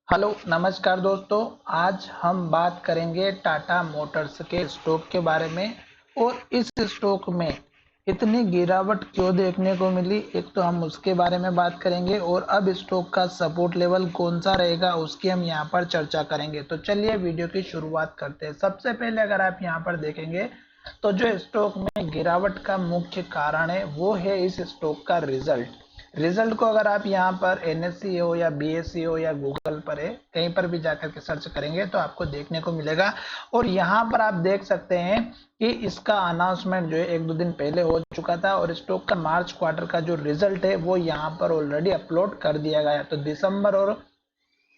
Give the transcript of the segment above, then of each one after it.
Hello नमस्कार दोस्तों। आज हम बात करेंगे टाटा मोटर्स के स्टॉक के बारे में और इस स्टॉक में इतनी गिरावट क्यों देखने को मिली। एक तो हम उसके बारे में बात करेंगे और अब स्टॉक का सपोर्ट लेवल कौन सा रहेगा उसकी हम यहाँ पर चर्चा करेंगे। तो चलिए वीडियो की शुरुआत करते हैं। सबसे पहले अगर आप यहाँ पर देखेंगे तो जो स्टॉक में गिरावट का मुख्य कारण है वो है इस स्टॉक का रिजल्ट। रिजल्ट को अगर आप यहाँ पर एनएससी हो या बीएससी हो या गूगल पर है कहीं पर भी जाकर के सर्च करेंगे तो आपको देखने को मिलेगा। और यहाँ पर आप देख सकते हैं कि इसका अनाउंसमेंट जो है एक दो दिन पहले हो चुका था और स्टॉक का मार्च क्वार्टर का जो रिजल्ट है वो यहाँ पर ऑलरेडी अपलोड कर दिया गया। तो दिसंबर और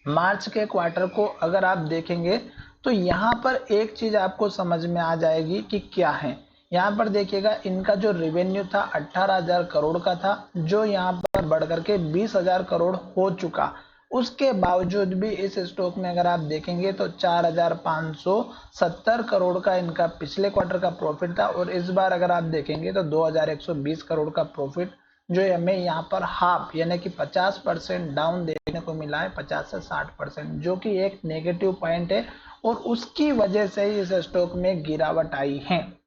मार्च के क्वार्टर को अगर आप देखेंगे तो यहाँ पर एक चीज आपको समझ में आ जाएगी कि क्या है। यहाँ पर देखिएगा इनका जो रेवेन्यू था 18,000 करोड़ का था जो यहाँ पर बढ़कर के 20,000 करोड़ हो चुका। उसके बावजूद भी इस स्टॉक में अगर आप देखेंगे तो 4,570 करोड़ का इनका पिछले क्वार्टर का प्रॉफिट था और इस बार अगर आप देखेंगे तो 2,120 करोड़ का प्रॉफिट जो हमें यहाँ पर हाफ यानी कि 50% डाउन देखने को मिला है, 50 से 60%, जो कि एक नेगेटिव पॉइंट है और उसकी वजह से ही इस स्टॉक में गिरावट आई है।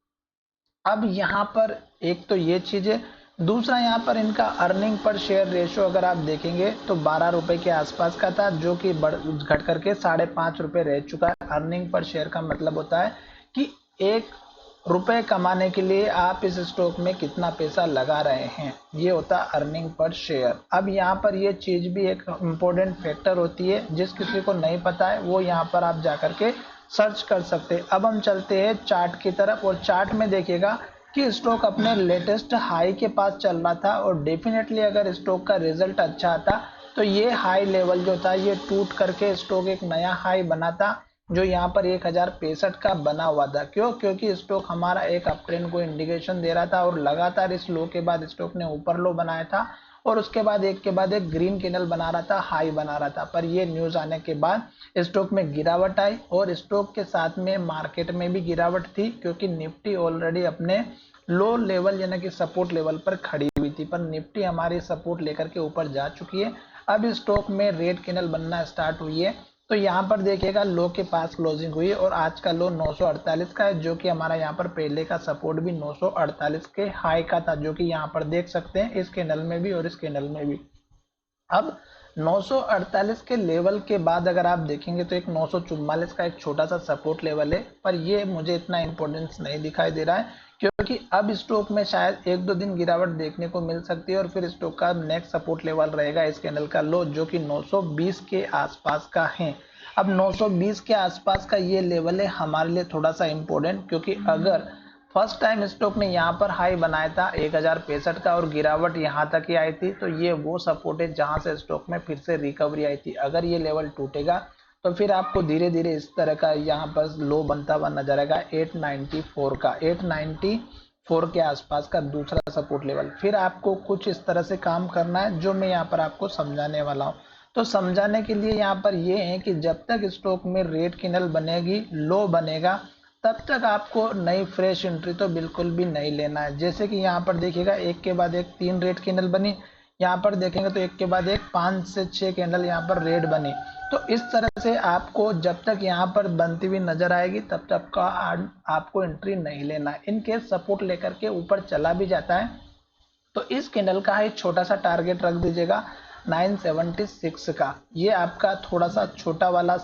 अब यहाँ पर एक तो ये चीज है, दूसरा यहाँ पर इनका अर्निंग पर शेयर रेशो अगर आप देखेंगे तो 12 रुपए के आसपास का था जो कि घट करके 5.5 रुपए रह चुका है। अर्निंग पर शेयर का मतलब होता है कि 1 रुपए कमाने के लिए आप इस स्टॉक में कितना पैसा लगा रहे हैं, ये होता है अर्निंग पर शेयर। अब यहाँ पर ये चीज भी एक इम्पोर्टेंट फैक्टर होती है, जिस किसी को नहीं पता है वो यहाँ पर आप जाकर के सर्च कर सकते हैं। अब हम चलते हैं चार्ट की तरफ और चार्ट में देखिएगा कि स्टॉक अपने लेटेस्ट हाई के पास चल रहा था और डेफिनेटली अगर स्टॉक का रिजल्ट अच्छा आता तो ये हाई लेवल जो था ये टूट करके स्टॉक एक नया हाई बनाता जो यहाँ पर 1,065 का बना हुआ था। क्योंकि स्टॉक हमारा एक अप ट्रेंड को इंडिकेशन दे रहा था और लगातार इस लो के बाद स्टॉक ने ऊपर लो बनाया था और उसके बाद एक के बाद एक ग्रीन कैंडल बना रहा था, हाई बना रहा था। पर ये न्यूज आने के बाद स्टॉक में गिरावट आई और स्टॉक के साथ में मार्केट में भी गिरावट थी क्योंकि निफ्टी ऑलरेडी अपने लो लेवल यानी कि सपोर्ट लेवल पर खड़ी हुई थी, पर निफ्टी हमारी सपोर्ट लेकर के ऊपर जा चुकी है। अब स्टॉक में रेड कैंडल बनना स्टार्ट हुई है। तो यहाँ पर देखिएगा लो के पास क्लोजिंग हुई और आज का लो 948 का है जो कि हमारा यहाँ पर पहले का सपोर्ट भी 948 के हाई का था, जो कि यहाँ पर देख सकते हैं इस कैंडल में भी और इस कैंडल में भी। अब 948 के लेवल के बाद अगर आप देखेंगे तो एक 944 का एक छोटा सा सपोर्ट लेवल है, पर ये मुझे इतना इंपॉर्टेंस नहीं दिखाई दे रहा है क्योंकि अब स्टॉक में शायद एक दो दिन गिरावट देखने को मिल सकती है और फिर स्टॉक का नेक्स्ट सपोर्ट लेवल रहेगा इस कैंडल का लो जो कि 920 के आसपास का है। अब 920 के आसपास का ये लेवल है हमारे लिए थोड़ा सा इंपॉर्टेंट, क्योंकि अगर फर्स्ट टाइम स्टॉक ने यहाँ पर हाई बनाया था 1,065 का और गिरावट यहाँ तक ही आई थी तो ये वो सपोर्ट है जहां से स्टॉक में फिर से रिकवरी आई थी। अगर ये लेवल टूटेगा तो फिर आपको धीरे धीरे इस तरह का यहाँ पर लो बनता हुआ नजर आएगा 894 का, 894 के आसपास का दूसरा सपोर्ट लेवल। फिर आपको कुछ इस तरह से काम करना है जो मैं यहाँ पर आपको समझाने वाला हूँ। तो समझाने के लिए यहाँ पर ये है कि जब तक स्टॉक में रेड कैंडल बनेगी, लो बनेगा, तब तक आपको नई फ्रेश एंट्री तो बिल्कुल भी नहीं लेना है। जैसे कि यहाँ पर देखिएगा एक के बाद एक 3 रेड कैंडल बनी, यहाँ पर देखेंगे तो एक के बाद एक 5 से 6 कैंडल यहाँ पर रेड बनी। तो इस तरह से आपको जब तक यहाँ पर बनती हुई नजर आएगी तब तक का आपको एंट्री नहीं लेना है। इनकेस सपोर्ट लेकर के ऊपर चला भी जाता है तो इस कैंडल का एक छोटा सा टारगेट रख दीजिएगा 976 का। ये आपका थोड़ा सा छोटा वाला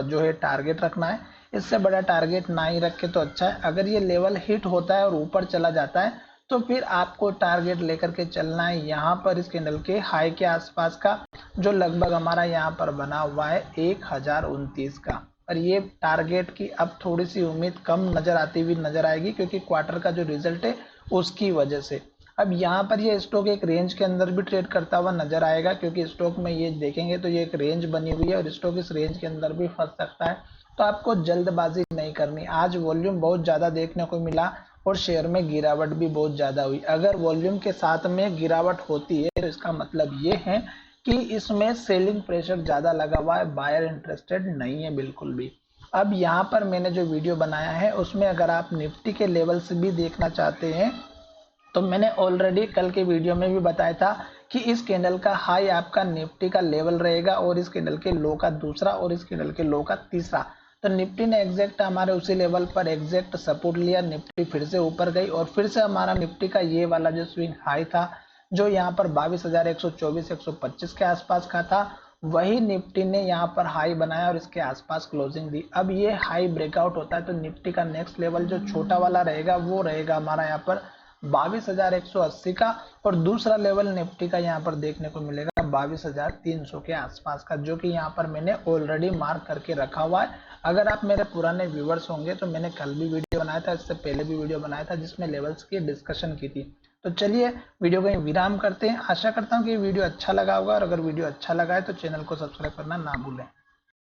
जो है टारगेट रखना है, इससे बड़ा टारगेट ना ही रखे तो अच्छा है। अगर ये लेवल हिट होता है और ऊपर चला जाता है तो फिर आपको टारगेट लेकर के चलना है यहाँ पर इस कैंडल के हाई के आसपास का जो लगभग हमारा यहाँ पर बना हुआ है 1029 का। और ये टारगेट की अब थोड़ी सी उम्मीद कम नजर आती हुई नजर आएगी क्योंकि क्वार्टर का जो रिजल्ट है उसकी वजह से। अब यहाँ पर ये स्टॉक एक रेंज के अंदर भी ट्रेड करता हुआ नजर आएगा क्योंकि स्टॉक में ये देखेंगे तो ये एक रेंज बनी हुई है और स्टॉक इस रेंज के अंदर भी फंस सकता है। तो आपको जल्दबाजी नहीं करनी। आज वॉल्यूम बहुत ज्यादा देखने को मिला और शेयर में गिरावट भी बहुत ज्यादा हुई। अगर वॉल्यूम के साथ में गिरावट होती है तो इसका मतलब ये है कि इसमें सेलिंग प्रेशर ज्यादा लगा हुआ है, बायर इंटरेस्टेड नहीं है बिल्कुल भी। अब यहाँ पर मैंने जो वीडियो बनाया है उसमें अगर आप निफ्टी के लेवल से भी देखना चाहते हैं तो मैंने ऑलरेडी कल के वीडियो में भी बताया था कि इस कैंडल का हाई आपका निफ्टी का लेवल रहेगा और इस कैंडल के लो का दूसरा और इस कैंडल के लो का तीसरा। तो निफ्टी ने एग्जैक्ट हमारे उसी लेवल पर एग्जैक्ट सपोर्ट लिया, निफ्टी फिर से ऊपर गई और फिर से हमारा निफ्टी का ये वाला जो स्विंग हाई था जो यहाँ पर 22,124-125 के आसपास का था, वही निफ्टी ने यहाँ पर हाई बनाया और इसके आसपास क्लोजिंग दी। अब ये हाई ब्रेकआउट होता है तो निफ्टी का नेक्स्ट लेवल जो छोटा वाला रहेगा वो रहेगा हमारा यहाँ पर 22,180 का और दूसरा लेवल निफ्टी का यहाँ पर देखने को मिलेगा 22,300 के आसपास का, जो कि यहाँ पर मैंने ऑलरेडी मार्क करके रखा हुआ है। अगर आप मेरे पुराने व्यूवर्स होंगे तो मैंने कल भी वीडियो बनाया था, इससे पहले भी वीडियो बनाया था जिसमें लेवल्स की डिस्कशन की थी। तो चलिए वीडियो को विराम करते हैं। आशा करता हूँ कि वीडियो अच्छा लगा होगा और अगर वीडियो अच्छा लगा है तो चैनल को सब्सक्राइब करना ना भूलें।